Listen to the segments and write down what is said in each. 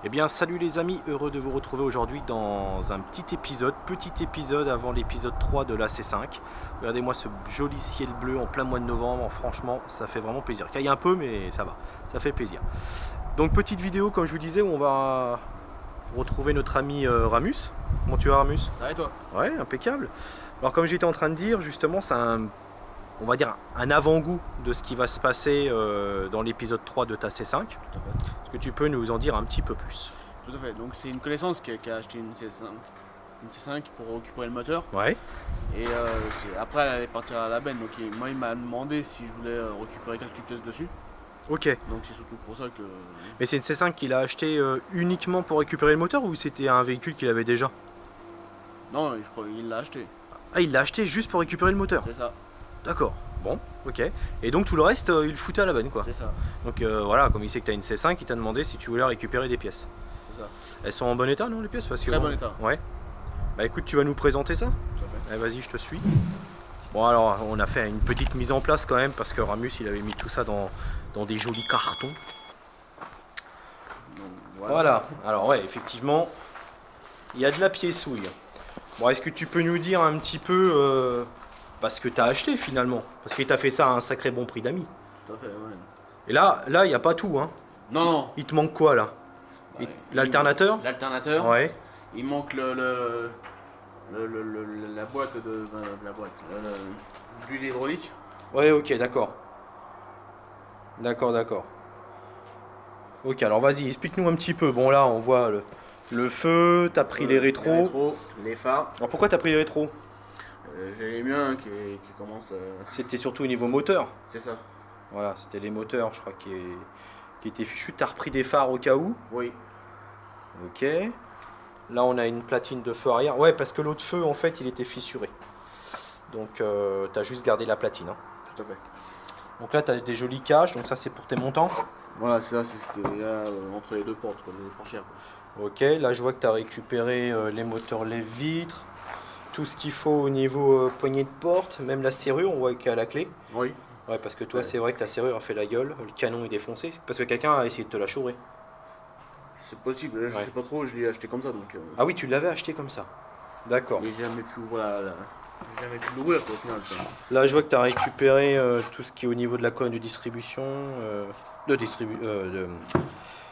Eh bien salut les amis, heureux de vous retrouver aujourd'hui dans un petit épisode avant l'épisode 3 de la C5. Regardez-moi ce joli ciel bleu en plein mois de novembre, franchement ça fait vraiment plaisir. Il caille un peu mais ça va, ça fait plaisir. Donc petite vidéo comme je vous disais où on va retrouver notre ami Ramus. Comment tu vas Ramus? Ça va et toi? Ouais, impeccable. Alors comme j'étais en train de dire, justement c'est on va dire un avant-goût de ce qui va se passer dans l'épisode 3 de ta C5. Tout à fait. Est-ce que tu peux nous en dire un petit peu plus? Tout à fait. Donc c'est une connaissance qui a acheté une C5 pour récupérer le moteur. Ouais. Et après elle allait partir à la benne. Donc moi il m'a demandé si je voulais récupérer quelques pièces dessus. Ok. Donc c'est surtout pour ça que... Mais c'est une C5 qu'il a acheté uniquement pour récupérer le moteur ou c'était un véhicule qu'il avait déjà? Non, je crois qu'il l'a acheté. Ah, il l'a acheté juste pour récupérer le moteur? C'est ça. D'accord. Bon, ok. Et donc tout le reste, il le foutait à la benne quoi. C'est ça. Donc voilà, comme il sait que tu as une C5, il t'a demandé si tu voulais récupérer des pièces. C'est ça. Elles sont en bon état non les pièces? Parce que, Très bon état. Ouais. Bah écoute, tu vas nous présenter ça? Tout à fait. Eh, vas-y, je te suis. Bon alors, on a fait une petite mise en place quand même parce que Ramus il avait mis tout ça dans des jolis cartons. Donc, Voilà. Alors ouais, effectivement, il y a de la piècouille. Bon, est-ce que tu peux nous dire un petit peu ce que tu as acheté finalement? Parce qu'il t'a fait ça à un sacré bon prix d'amis. Tout à fait, ouais. Et là, il n'y a pas tout, hein. Non, non. Il te manque quoi là? Ouais. L'alternateur? L'alternateur. Ouais. Il manque la boîte de... la boîte. L'huile hydraulique. Ouais, ok, d'accord. D'accord. Ok, alors vas-y, explique-nous un petit peu. Bon, là, on voit le feu, t'as pris les rétros. Les phares. Alors pourquoi t'as pris les rétros? J'ai les miens qui commencent. C'était surtout au niveau moteur. C'est ça. Voilà, c'était les moteurs, je crois, qui étaient fichus. T'as repris des phares au cas où. Oui. Ok. Là, on a une platine de feu arrière. Ouais, parce que l'autre feu, en fait, il était fissuré. Donc, t'as juste gardé la platine. Hein. Tout à fait. Donc là, t'as des jolis caches. Donc ça, c'est pour tes montants. Voilà, c'est ça, c'est ce qu'il y a entre les deux portes, quoi, les portières. Ok, là, je vois que t'as récupéré les moteurs, les vitres. Tout ce qu'il faut au niveau poignée de porte. Même la serrure, on voit qu'il y a la clé. Oui. Ouais, parce que toi, Ouais. c'est vrai que ta serrure a fait la gueule. Le canon est défoncé. Parce que quelqu'un a essayé de te la chourer. C'est possible, là, je Ouais. sais pas trop, je l'ai acheté comme ça donc. Ah oui, tu l'avais acheté comme ça. D'accord. Et j'ai jamais pu, voilà, j'ai jamais pu l'ouvrir quoi, au final. Ça. Là, je vois que tu as récupéré tout ce qui est au niveau de la colonne de distribution, de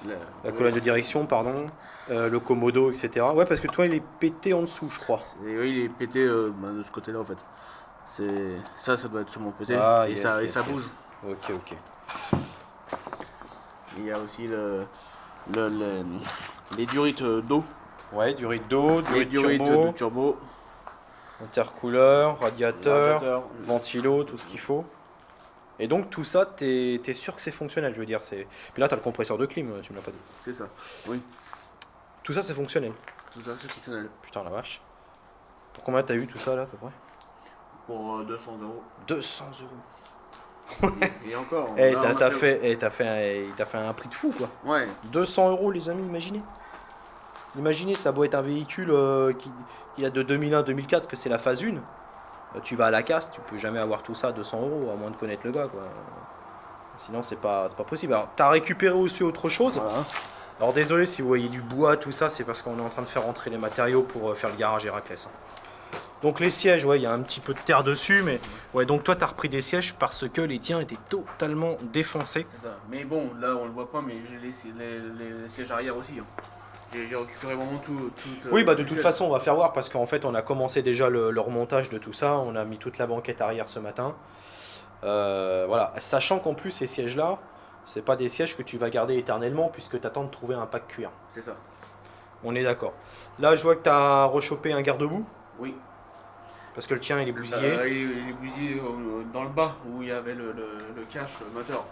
La, la colonne de direction, pardon, le commodo, etc. Ouais, parce que toi, il est pété en dessous, je crois. Et oui, il est pété de ce côté-là en fait. C'est ça doit être sûrement pété. Ah, et yes, ça, et yes, ça yes. bouge. Ok. Il y a aussi les durites d'eau. Ouais, du rideau, Les du durites turbo, de turbo. intercooleur, radiateur, Radiateur. ventilo, tout ce qu'il faut. Et donc, tout ça, t'es sûr que c'est fonctionnel, je veux dire. Puis là, tu as le compresseur de clim, tu me l'as pas dit. C'est ça. Oui. Tout ça, c'est fonctionnel. Tout ça c'est fonctionnel. Putain, la vache. Pour combien t'as eu tout ça, là, à peu près? Pour 200 euros. 200 euros. Et encore. Eh, là, on a il t'a fait un prix de fou quoi. Ouais. 200 euros les amis, imaginez. Imaginez, ça doit être un véhicule qui a de 2001-2004, que c'est la phase 1. Tu vas à la casse, tu peux jamais avoir tout ça à 200 euros, à moins de connaître le gars quoi. Sinon c'est pas possible. Alors t'as récupéré aussi autre chose. Voilà. Alors désolé si vous voyez du bois, tout ça, c'est parce qu'on est en train de faire rentrer les matériaux pour faire le garage Héraclès. Donc les sièges, ouais, il y a un petit peu de terre dessus, mais ouais, donc toi t'as repris des sièges parce que les tiens étaient totalement défoncés. C'est ça. Mais bon, là on le voit pas, mais j'ai les sièges arrière aussi. Hein. J'ai récupéré vraiment tout. Oui, bah de toute façon, on va faire voir parce qu'en fait, on a commencé déjà le remontage de tout ça. On a mis toute la banquette arrière ce matin. Voilà, sachant qu'en plus, ces sièges-là, c'est pas des sièges que tu vas garder éternellement puisque tu attends de trouver un pack cuir. C'est ça. On est d'accord. Là, je vois que tu as rechopé un garde-boue Oui. parce que le tien il est bousillé. Il est bousillé dans le bas où il y avait le cache moteur.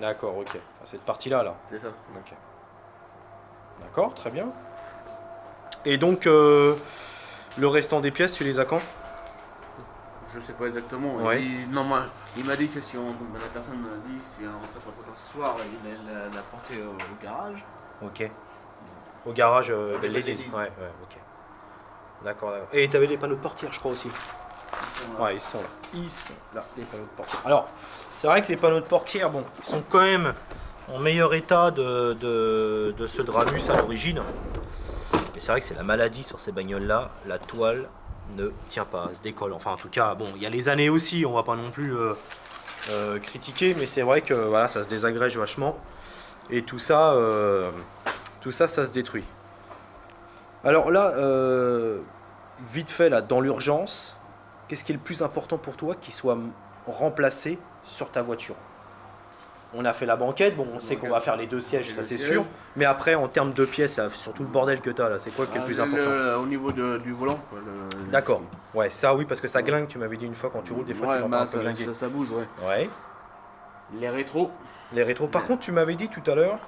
D'accord, ok. Cette partie-là, là. C'est ça. Ok. D'accord, très bien. Et donc, le restant des pièces, tu les as quand? Je sais pas exactement. Ouais. Il m'a dit que si la personne m'a dit si on fait ce soir, il allait la porter au garage. Ok. Au garage Belle Belle-Église. Église. Ouais, ok. D'accord. Et tu avais les panneaux de portière, je crois aussi. Ouais, ils sont là. Ils sont là, les panneaux de portière. Alors, c'est vrai que les panneaux de portière, bon, ils sont quand même en meilleur état de ceux de Ramus à l'origine. Mais c'est vrai que c'est la maladie sur ces bagnoles-là. La toile ne tient pas, elle se décolle. Enfin, en tout cas, bon, il y a les années aussi, on va pas non plus critiquer, mais c'est vrai que voilà, ça se désagrège vachement. Et tout ça, ça se détruit. Alors là, vite fait, là, dans l'urgence, qu'est-ce qui est le plus important pour toi qu'il soit remplacé sur ta voiture? On a fait la banquette, bon, on sait qu'on va faire les 2 sièges, ça c'est sûr. Mais après, en termes de pièces, là, surtout le bordel que tu as là, c'est quoi qui est le plus important? Au niveau du volant, quoi. D'accord. Ouais, ça oui, parce que ça glingue, tu m'avais dit une fois quand tu roules, des fois tu l'entends un peu glinguer. Ça bouge, ouais. Ouais. Les rétros. Les rétros. Par contre, tu m'avais dit tout à l'heure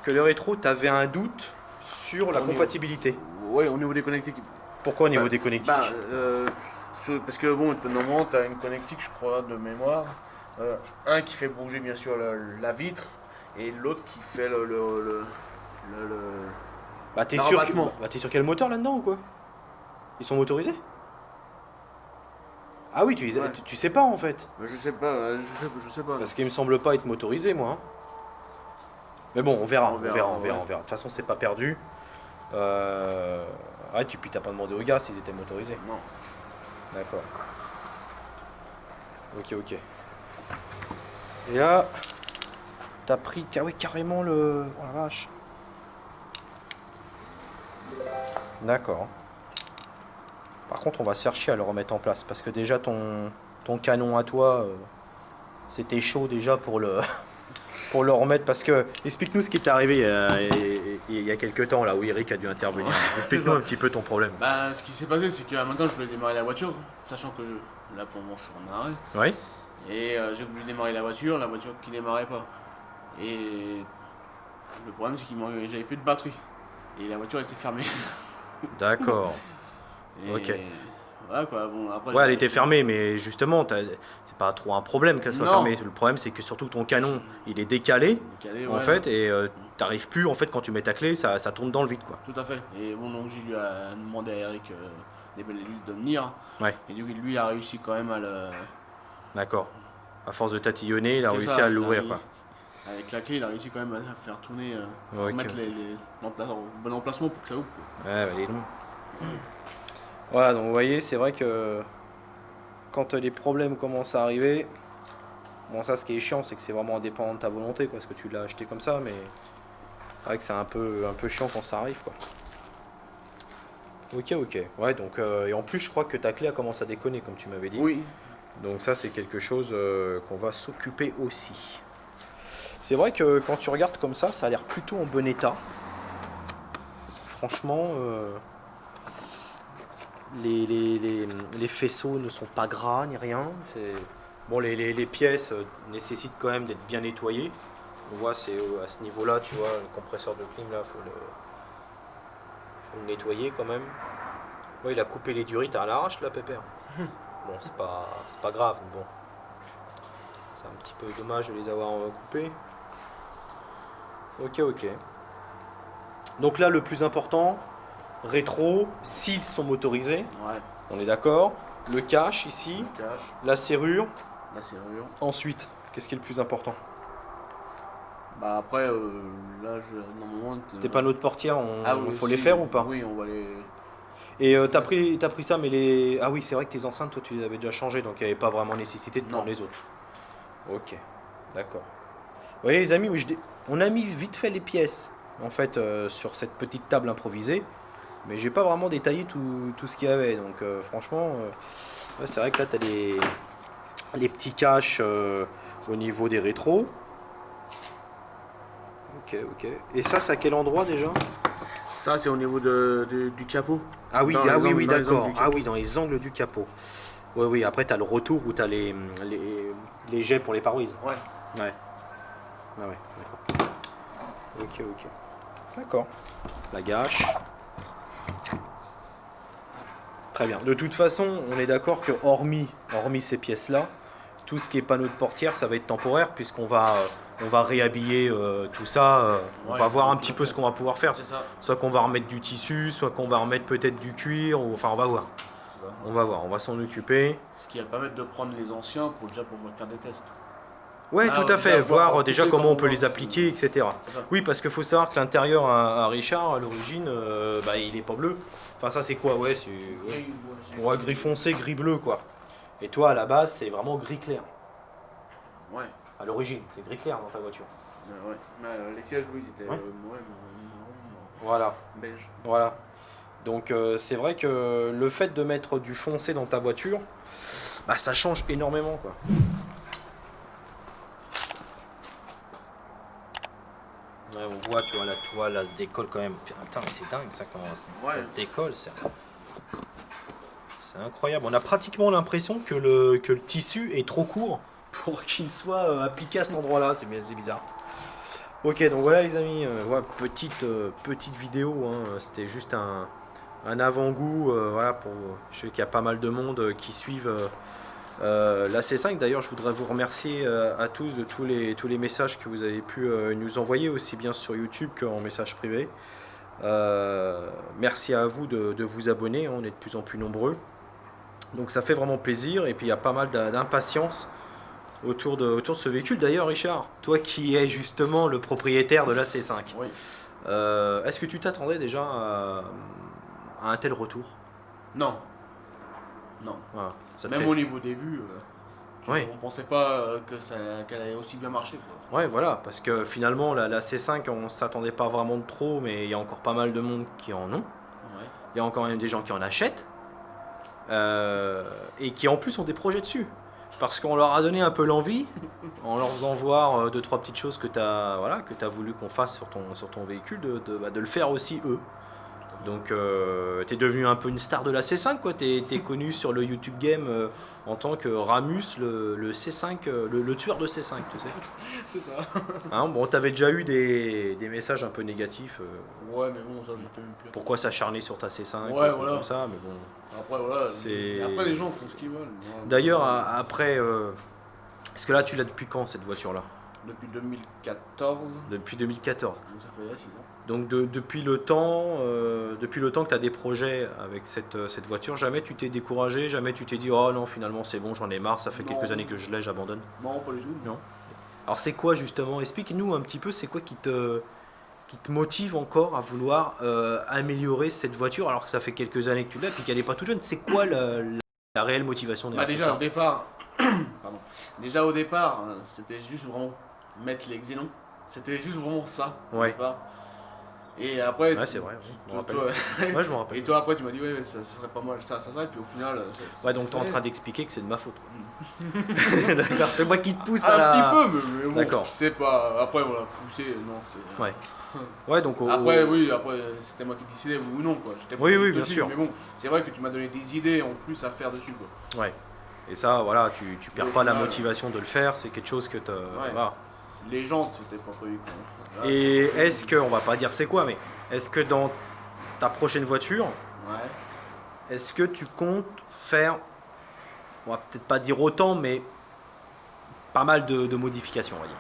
que les rétros, tu avais un doute sur la compatibilité. Ouais, au niveau des connectiques. Pourquoi au niveau des connectiques? Parce que bon, normalement, tu as une connectique, je crois, de mémoire. Un qui fait bouger bien sûr la vitre et l'autre qui fait Bah t'es sûr, t'es sûr qu'il y a le moteur là-dedans ou quoi? Ils sont motorisés? Ah oui, tu sais pas en fait. Je sais pas, je sais pas. Parce qu'il me semble pas être motorisé moi. Mais bon, on verra. De toute façon, c'est pas perdu. Ouais, puis t'as pas demandé aux gars s'ils étaient motorisés. Non. D'accord. Ok. Et là, t'as pris carrément le... Oh la vache. D'accord. Par contre, on va se faire chier à le remettre en place. Parce que déjà, ton canon à toi, c'était chaud déjà pour le... pour le remettre. Parce que, explique-nous ce qui t'est arrivé il y a quelques temps, là où Eric a dû intervenir. Explique-nous un petit peu ton problème. Bah, ce qui s'est passé, c'est que maintenant, je voulais démarrer la voiture, sachant que là, pour le moment, je suis en arrêt. Oui. Et j'ai voulu démarrer la voiture qui démarrait pas. Et le problème c'est que j'avais plus de batterie. Et la voiture elle s'est fermée. D'accord. Ok. Voilà quoi. Bon, après, ouais, elle était fermée, mais justement, c'est pas trop un problème qu'elle soit fermée. Le problème c'est que surtout ton canon il est décalé en fait, et t'arrives plus en fait quand tu mets ta clé, ça tourne dans le vide quoi. Tout à fait. Et bon, donc j'ai dû demander à Eric des belles listes de venir. Ouais. Et du coup, lui a réussi quand même à le. D'accord. À force de tatillonner, il a réussi à l'ouvrir quoi. Avec la clé, il a réussi quand même à faire tourner, mettre au bon emplacement pour que ça ouvre. Ouais, bah, il est long. Voilà, donc vous voyez, c'est vrai que quand les problèmes commencent à arriver, bon, ça ce qui est chiant, c'est que c'est vraiment indépendant de ta volonté, quoi, parce que tu l'as acheté comme ça, mais c'est vrai que c'est un peu chiant quand ça arrive, quoi. Ok. Ouais, donc, et en plus, je crois que ta clé a commencé à déconner, comme tu m'avais dit. Oui. Donc ça, c'est quelque chose qu'on va s'occuper aussi. C'est vrai que quand tu regardes comme ça a l'air plutôt en bon état. Franchement, les faisceaux ne sont pas gras ni rien. Bon, les pièces nécessitent quand même d'être bien nettoyées. On voit, c'est à ce niveau-là, tu vois, le compresseur de clim, là, faut le nettoyer quand même. Ouais, il a coupé les durites à l'arrache, la pépère. Bon, c'est pas grave, mais bon. C'est un petit peu dommage de les avoir coupés. Ok. Donc là, le plus important, rétro, s'ils sont motorisés. Ouais. On est d'accord. Le cache ici. La serrure. Ensuite, qu'est-ce qui est le plus important? Bah après, là, normalement... Tes panneaux de portière, faut les faire ou pas? Oui, on va les... Et t'as pris ça, mais les... Ah oui, c'est vrai que tes enceintes, toi, tu les avais déjà changées, donc il n'y avait pas vraiment nécessité de prendre les autres. Ok, d'accord. Vous voyez les amis, on a mis vite fait les pièces, en fait, sur cette petite table improvisée, mais j'ai pas vraiment détaillé tout ce qu'il y avait, donc franchement, ouais, c'est vrai que là, t'as les petits caches au niveau des rétros. Ok. Et ça, c'est à quel endroit déjà? Ça, c'est au niveau du capot. Ah oui, d'accord. Ah oui, dans les angles du capot. Oui. Après, tu as le retour où tu as les jets pour les pare-brises. Ouais. Ah ouais, d'accord. Ok. D'accord. La gâche. Très bien. De toute façon, on est d'accord que hormis ces pièces-là, tout ce qui est panneau de portière, ça va être temporaire puisqu'on va réhabiller tout ça. On va voir un petit peu ce qu'on va pouvoir faire. Soit qu'on va remettre du tissu, soit qu'on va remettre peut-être du cuir. Enfin, on va voir. On va s'en occuper. Ce qui va permettre de prendre les anciens pour pouvoir faire des tests. Ouais, Ah, tout à déjà, fait, voir voir déjà couper comment on comment peut les voir, appliquer, etc. c'est ça. Oui, parce qu'il faut savoir que l'intérieur à Richard, à l'origine, bah, il est pas bleu. Enfin, ça c'est quoi? Ouais, c'est Gris, ouais, ouais, gris foncé, gris bleu, quoi. Et toi, à la base, c'est vraiment gris clair. Ouais, À l'origine, c'est gris clair dans ta voiture. ouais. Mais, les sièges, oui, c'était Ouais. marron, Voilà, beige. voilà. Donc c'est vrai que le fait de mettre du foncé dans ta voiture, bah ça change énormément, quoi. Ouais, on voit, tu vois, la toile, là, se décolle quand même. Putain, mais c'est dingue, ça, comment ça Ouais. se décolle, ça. C'est incroyable. On a pratiquement l'impression que le tissu est trop court pour qu'il soit appliqué à cet endroit-là. C'est bizarre. Ok, donc voilà les amis, ouais, petite vidéo, hein. C'était juste un avant-goût, voilà, je sais qu'il y a pas mal de monde qui suivent la C5. D'ailleurs, je voudrais vous remercier à tous de tous les messages que vous avez pu nous envoyer, aussi bien sur YouTube qu'en message privé. Merci à vous de vous abonner, hein, on est de plus en plus nombreux. Donc ça fait vraiment plaisir, et puis il y a pas mal d'impatience autour de ce véhicule. D'ailleurs, Richard, toi qui es justement le propriétaire de la C5, Oui. est-ce que tu t'attendais déjà à un tel retour? Non. Non. Voilà, ça te Même fait- au niveau des vues, Oui. on pensait pas qu'elle allait aussi bien marcher, quoi. Ouais, voilà, parce que finalement, la C5, on s'attendait pas vraiment de trop, mais il y a encore pas mal de monde qui en ont. Ouais. Il y a encore même des gens qui en achètent, et qui en plus ont des projets dessus. Parce qu'on leur a donné un peu l'envie, en leur faisant voir deux, trois petites choses que tu as, voilà, voulu qu'on fasse sur ton véhicule, de le faire aussi eux. Donc t'es devenu un peu une star de la C5, quoi. T'es connu sur le YouTube Game en tant que Ramus, le C5, le tueur de C5, tu sais. C'est ça. Hein, bon, t'avais déjà eu des messages un peu négatifs. Ouais, mais bon, ça, je fais même plus. Pourquoi s'acharner sur ta C5, Ouais, des trucs voilà. comme ça, mais bon. Après, voilà. C'est- Mais après, les gens font ce qu'ils veulent. Moi, D'ailleurs, moi, après, parce que là, tu l'as depuis quand cette voiture-là? depuis 2014, Depuis 2014. donc ça fait 6 ans. Donc depuis le temps que tu as des projets avec cette voiture, jamais tu t'es découragé, jamais tu t'es dit oh non finalement c'est bon j'en ai marre, ça fait Non. quelques années que je l'ai, j'abandonne. Non, pas du tout. Non. Alors c'est quoi justement? Explique-nous un petit peu, c'est quoi qui te motive encore à vouloir améliorer cette voiture alors que ça fait quelques années que tu l'as et puis qu'elle n'est pas toute jeune. C'est quoi la réelle motivation Bah, derrière déjà, tout au départ, pardon. Déjà, au départ, c'était juste vraiment mettre les xénons. C'était juste vraiment ça, au Ouais. départ. Et après, Ouais, c'est vrai, je me rappelle. toi- Ouais, je me rappelle. et toi, après, tu m'as dit, ouais, ça serait pas mal, ça, et puis au final, ça Ouais, s'est donc t'es en fait. train d'expliquer que c'est de ma faute. quoi. D'accord, c'est moi qui te pousse à Un la... petit peu, mais bon, D'accord. c'est pas. Après, voilà, pousser, non, c'est. Ouais. Ouais, donc Après, oui, après, c'était moi qui décidais, oui ou non, quoi. J'étais pas Oui, dessus, bien sûr. Mais bon, c'est vrai que tu m'as donné des idées en plus à faire dessus, quoi. Ouais. Et ça, voilà, tu perds au pas la final, motivation de le faire, c'est quelque chose que tu... Voilà. Les jantes, c'était pas prévu, quoi. Là, Et c'était pas est-ce que, on va pas dire c'est quoi, mais est-ce que dans ta prochaine voiture, prévu. Ouais. est-ce que tu comptes faire, on va peut-être pas dire autant, mais pas mal de modifications, on va dire.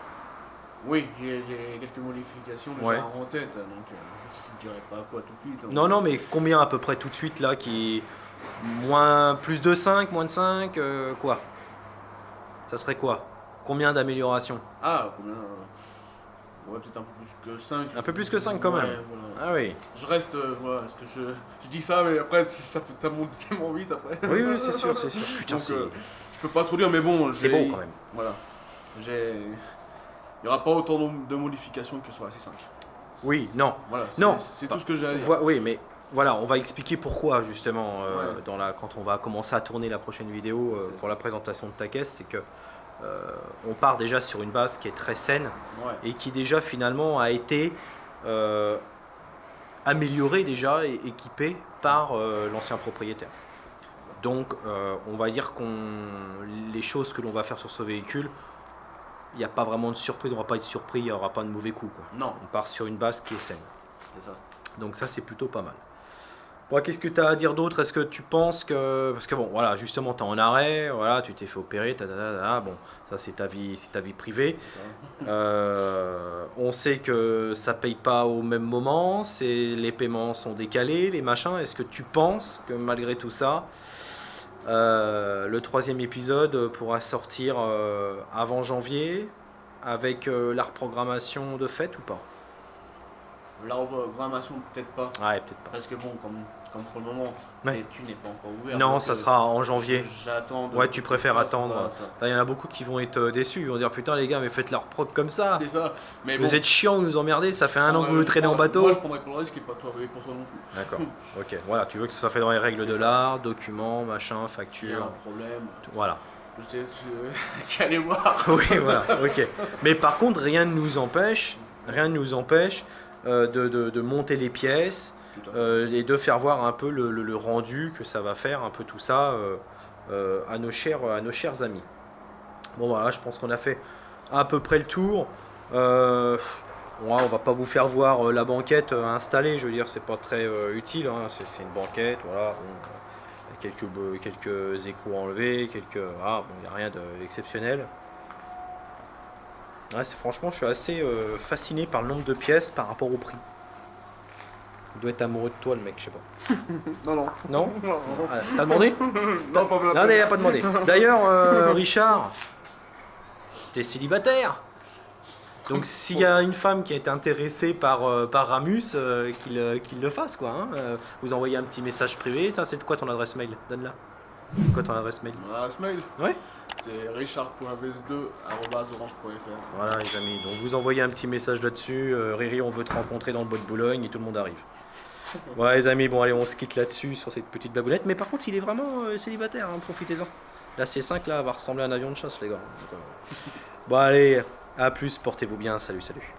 Oui, j'ai quelques modifications déjà Ouais. en tête, donc je dirais pas quoi tout de suite. Hein. Non, mais combien à peu près tout de suite là qui... Moins, plus de 5, moins de 5, quoi? Ça serait quoi? Combien d'améliorations? Ah, combien ouais, peut-être un peu plus que 5. Un peu plus que 5 quand même. Voilà. Ah oui. Je reste, voilà, parce que je dis ça, mais après, ça monte tellement vite après. Oui, c'est sûr, c'est sûr. Putain, Donc, je peux pas trop dire, mais bon. c'est bon quand même. Voilà. Il y aura pas autant de modifications que sur la C5. Oui, non. Voilà, Non. c'est tout ce que j'ai à dire. Oui, mais voilà, on va expliquer pourquoi justement Ouais. quand on va commencer à tourner la prochaine vidéo C'est pour ça. la présentation de ta caisse, c'est que on part déjà sur une base qui est très saine Ouais. et qui déjà finalement a été améliorée déjà et équipée par l'ancien propriétaire. Donc on va dire les choses que l'on va faire sur ce véhicule, il n'y a pas vraiment de surprise, on ne va pas être surpris, il n'y aura pas de mauvais coup, quoi. Non, On part sur une base qui est saine. c'est ça. Donc ça, c'est plutôt pas mal. Bon, qu'est-ce que tu as à dire d'autre? Est-ce que tu penses que... Parce que bon, voilà, justement, tu es en arrêt, voilà, tu t'es fait opérer, bon, ça c'est ta vie privée. C'est ça. On sait que ça paye pas au même moment, les paiements sont décalés, les machins. Est-ce que tu penses que malgré tout ça, le troisième épisode pourra sortir avant janvier, avec la reprogrammation de fête ou pas? La reprogrammation, peut-être pas. Ouais, peut-être pas. Parce que bon, comme pour le moment, Ouais. tu n'es pas encore ouvert. Non, donc, ça sera en janvier. J'attends. Ouais, tu préfères attendre. Voilà, ça. Il y en a beaucoup qui vont être déçus. Ils vont dire putain, les gars, mais faites leur prog comme ça. C'est ça. Mais Vous bon, êtes chiants, vous nous emmerdez. Ça fait un an que vous nous traînez en bateau. Moi, je prendrais pas le risque et pas toi, et pour toi non plus. D'accord. Ok. Voilà, tu veux que ce soit fait dans les règles C'est de ça. l'art, documents, machin, S'il y a factures. un problème, Voilà. je sais qu'à aller voir. Oui, voilà. Ok. Mais par contre, rien ne nous empêche, de monter les pièces. Tout à fait. Et de faire voir un peu le rendu que ça va faire, un peu tout ça à nos chers amis. Bon voilà, je pense qu'on a fait à peu près le tour. On va pas vous faire voir la banquette installée, je veux dire, c'est pas très utile, hein. C'est une banquette, voilà. Bon, quelques écrous enlevés, bon, il n'y a rien d'exceptionnel. Ouais, franchement, je suis assez fasciné par le nombre de pièces par rapport au prix. Il doit être amoureux de toi, le mec, je sais pas. Non, non. Non? Non, Ah, t'as demandé? non, pas Non, il a pas demandé. D'ailleurs, Richard, t'es célibataire. Donc s'il y a une femme qui est intéressée par Ramus, qu'il le fasse, quoi. Hein. Vous envoyez un petit message privé. Ça, c'est quoi ton adresse mail? Donne-la. C'est quoi ton adresse mail? Mon adresse mail, Ouais. c'est richard.vs2@orange.fr. Voilà, les amis. Donc vous envoyez un petit message là-dessus. Riri, on veut te rencontrer dans le bois de Boulogne et tout le monde arrive. Voilà, les amis. Bon, allez, on se quitte là-dessus sur cette petite baboulette. Mais par contre, il est vraiment célibataire. Hein, profitez-en. La C5 là va ressembler à un avion de chasse, les gars. Donc, bon, allez. À plus. Portez-vous bien. Salut, salut.